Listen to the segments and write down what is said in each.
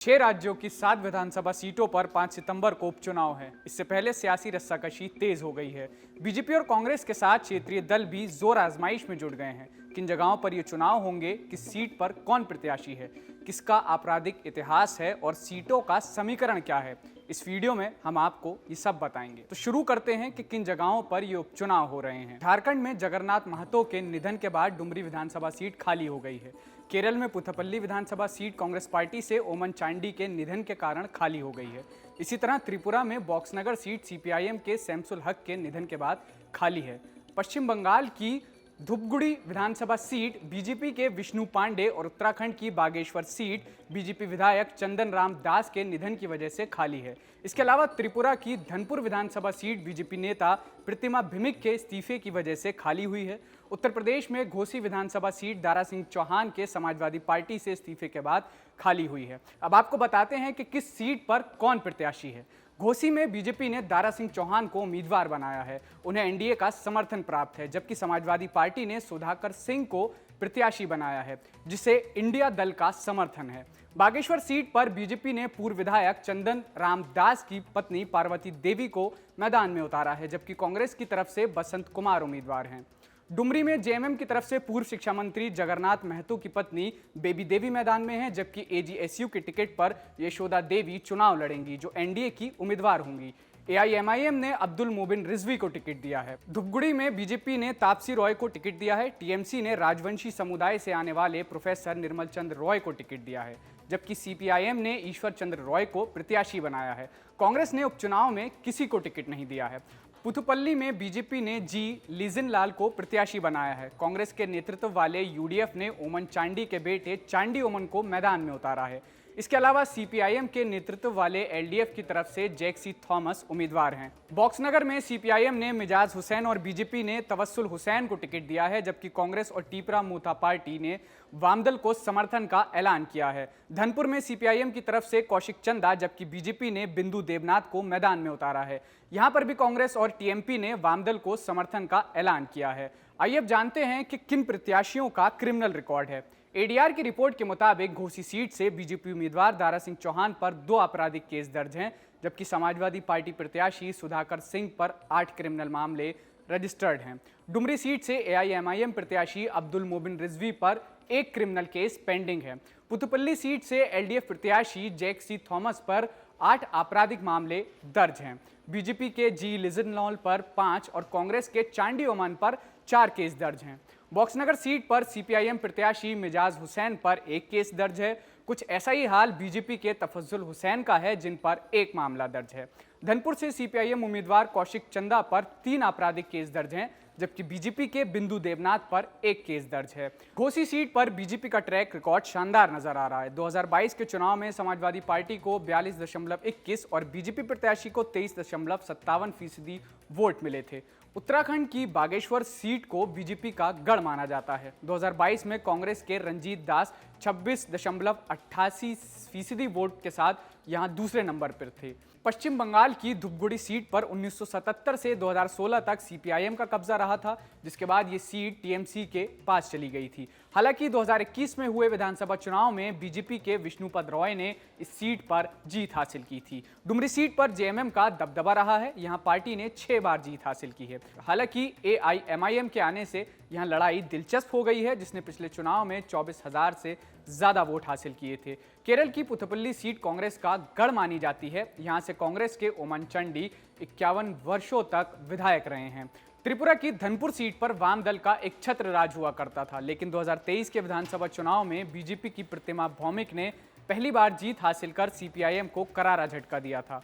छह राज्यों की 7 विधानसभा सीटों पर 5 सितंबर को उपचुनाव है। इससे पहले सियासी रस्साकशी तेज हो गई है। बीजेपी और कांग्रेस के साथ क्षेत्रीय दल भी जोर आजमाइश में जुट गए हैं। किन जगहों पर ये चुनाव होंगे, किस सीट पर कौन प्रत्याशी है, किसका आपराधिक इतिहास है और सीटों का समीकरण क्या है, इस वीडियो में हम आपको ये सब बताएंगे। तो शुरू करते हैं कि किन जगहों पर ये उपचुनाव हो रहे हैं। झारखंड में जगन्नाथ महतो के निधन के बाद डुमरी विधानसभा सीट खाली हो गई है। केरल में पुथपल्ली विधानसभा सीट कांग्रेस पार्टी से ओमन चांडी के निधन के कारण खाली हो गई है। इसी तरह त्रिपुरा में बॉक्सनगर सीट सीपीआईएम के शमसुल हक के निधन के बाद खाली है। पश्चिम बंगाल की धूपगुड़ी विधानसभा सीट बीजेपी के विष्णु पांडे और उत्तराखंड की बागेश्वर सीट बीजेपी विधायक चंदन राम दास के निधन की वजह से खाली है। इसके अलावा त्रिपुरा की धनपुर विधानसभा सीट बीजेपी नेता प्रतिमा भिमिक के इस्तीफे की वजह से खाली हुई है। उत्तर प्रदेश में घोसी विधानसभा सीट दारा सिंह चौहान के समाजवादी पार्टी से इस्तीफे के बाद खाली हुई है। अब आपको बताते हैं कि किस सीट पर कौन प्रत्याशी है। घोसी में बीजेपी ने दारा सिंह चौहान को उम्मीदवार बनाया है। उन्हें एनडीए का समर्थन प्राप्त है, जबकि समाजवादी पार्टी ने सुधाकर सिंह को प्रत्याशी बनाया है, जिसे इंडिया दल का समर्थन है। बागेश्वर सीट पर बीजेपी ने पूर्व विधायक चंदन राम दास की पत्नी पार्वती देवी को मैदान में उतारा है, जबकि कांग्रेस की तरफ से बसंत कुमार उम्मीदवार हैं। डुमरी में जेएमएम की तरफ से पूर्व शिक्षा मंत्री जगन्नाथ महतो की पत्नी बेबी देवी मैदान में है, जबकि एजीएसयू के टिकट पर यशोदा देवी चुनाव लड़ेंगी, जो एनडीए की उम्मीदवार होंगी। एआईएमआईएम ने अब्दुल मोबिन रिजवी को टिकट दिया है। धुपगुड़ी में बीजेपी ने तापसी रॉय को टिकट दिया है। टीएमसी ने राजवंशी समुदाय से आने वाले प्रोफेसर निर्मल चंद्र रॉय को टिकट दिया है, जबकि सीपीआईएम ने ईश्वर चंद्र रॉय को प्रत्याशी बनाया है। कांग्रेस ने उपचुनाव में किसी को टिकट नहीं दिया है। पुथुपल्ली में बीजेपी ने जी लीजन लाल को प्रत्याशी बनाया है। कांग्रेस के नेतृत्व वाले यूडीएफ ने ओमन चांडी के बेटे चांडी ओमन को मैदान में उतारा है। इसके अलावा सीपीआईएम के नेतृत्व वाले एलडीएफ की तरफ से जैक्सी थॉमस उम्मीदवार हैं। बॉक्सनगर में सीपीआईएम ने मिजाज हुसैन और बीजेपी ने तवस्सुल हुसैन को टिकट दिया है, जबकि कांग्रेस और टीपरा मोथा पार्टी ने वामदल को समर्थन का ऐलान किया है। धनपुर में सीपीआईएम की तरफ से कौशिक चंदा, जबकि बीजेपी ने बिंदु देवनाथ को मैदान में उतारा है। यहां पर भी कांग्रेस और टीएमपी ने वामदल को समर्थन का ऐलान किया है। आइए अब जानते हैं कि किन प्रत्याशियों का क्रिमिनल रिकॉर्ड है। एडीआर की रिपोर्ट के मुताबिक घोसी सीट से बीजेपी उम्मीदवार दारा सिंह चौहान पर 2 आपराधिक केस दर्ज हैं, जबकि समाजवादी पार्टी प्रत्याशी सुधाकर सिंह पर 8 क्रिमिनल मामले रजिस्टर्ड हैं। डुमरी सीट से एआईएमआईएम प्रत्याशी अब्दुल मोबिन रिजवी पर 1 क्रिमिनल केस पेंडिंग है। पुथुपल्ली सीट से एलडीएफ प्रत्याशी जैक्सी थॉमस पर 8 आपराधिक मामले दर्ज हैं। बीजेपी के जी लिजनलॉल पर 5 और कांग्रेस के चांडी ओमन पर 4 केस दर्ज हैं। बॉक्सनगर सीट पर सीपीआईएम प्रत्याशी मिजाज हुसैन पर 1 केस दर्ज है। कुछ ऐसा ही हाल बीजेपी के तफज्जुल हुसैन का है, जिन पर 1 मामला दर्ज है। धनपुर से सीपीआईएम उम्मीदवार कौशिक चंदा पर 3 आपराधिक केस दर्ज हैं, जबकि बीजेपी के बिंदु देवनाथ पर 1 केस दर्ज है। घोसी सीट पर बीजेपी का ट्रैक रिकॉर्ड शानदार नजर आ रहा है। 2022 के चुनाव में समाजवादी पार्टी को 42.21 और बीजेपी प्रत्याशी को 23.57% वोट मिले थे। उत्तराखंड की बागेश्वर सीट को बीजेपी का गढ़ माना जाता है। 2022 में कांग्रेस के रंजीत दास 26.88% वोट के साथ यहां दूसरे नंबर पर थे। पश्चिम बंगाल की धूपगुड़ी सीट पर 1977 से 2016 तक सीपीआईएम का कब्जा रहा था, जिसके बाद ये सीट टीएमसी के पास चली गई थी। हालांकि 2021 में हुए विधानसभा चुनाव में बीजेपी के विष्णुपद रॉय ने इस सीट पर जीत हासिल की थी। डुमरी सीट पर जेएमएम का दबदबा रहा है। यहां पार्टी ने 6 बार जीत हासिल की है। हालांकि एआईएमआईएम के आने से यहां लड़ाई दिलचस्प हो गई है, जिसने पिछले चुनाव में 24,000 से ज्यादा वोट हासिल किए थे। केरल की पुथपल्ली सीट कांग्रेस का गढ़ मानी जाती है। यहां से कांग्रेस के ओमन चांडी 51 वर्षों तक विधायक रहे हैं। त्रिपुरा की धनपुर सीट पर वाम दल का एक छत्र राज हुआ करता था, लेकिन 2023 के विधानसभा चुनाव में बीजेपी की प्रतिमा भौमिक ने पहली बार जीत हासिल कर सीपीआईएम को करारा झटका दिया था।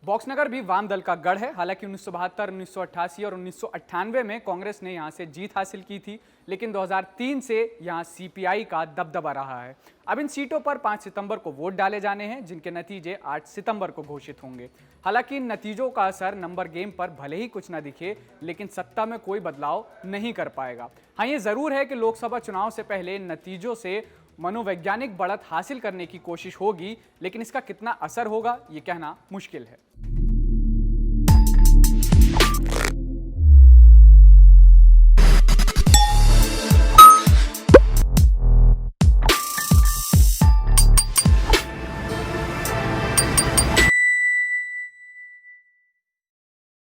बॉक्सनगर भी वाम दल का गढ़ है। हालांकि 1972, 1988 और 1998 में कांग्रेस ने यहां से जीत हासिल की थी, लेकिन 2003 से यहां सीपीआई का दबदबा रहा है। अब इन सीटों पर 5 सितंबर को वोट डाले जाने हैं, जिनके नतीजे 8 सितंबर को घोषित होंगे। हालांकि इन नतीजों का असर नंबर गेम पर भले ही कुछ न दिखे, लेकिन सत्ता में कोई बदलाव नहीं कर पाएगा। हाँ, ये जरूर है कि लोकसभा चुनाव से पहले नतीजों से मनोवैज्ञानिक बढ़त हासिल करने की कोशिश होगी, लेकिन इसका कितना असर होगा, ये कहना मुश्किल है।